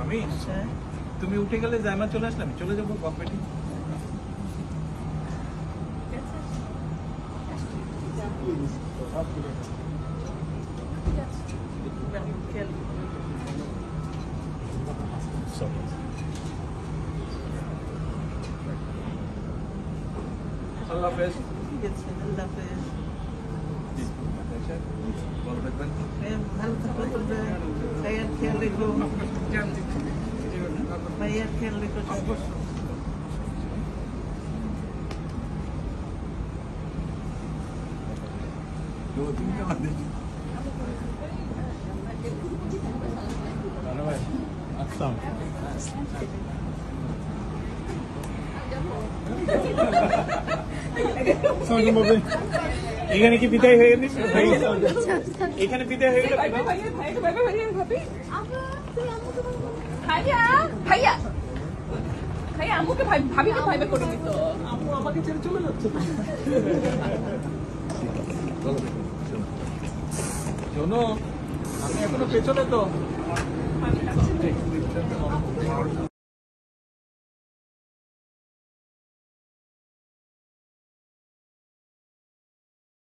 আমি তুমি উঠে গেলে জায়মা চলে আসলাম, চলে যাবো কম্পিটি। আল্লাহ হাফেজ। ঠিক আছে, আল্লাহ হাফেজ। ভালো থাকবেন। ভালো থাকবেন। ভাইয়ার খেয়াল রেখো। ভাইয়ার খেয়াল রেখো। এখানে কি বিদায় হয়ে গেছে? এখানে বিদায় হয়ে গেল। ভাইয়া ভাইয়া ভাইয়া আম্মুকে ভাবিকে ভাইবে করে দিত। আম্মু আমাকে ছেড়ে চলে যাচ্ছে। শোনো, আমি এখনো পেছনে তো।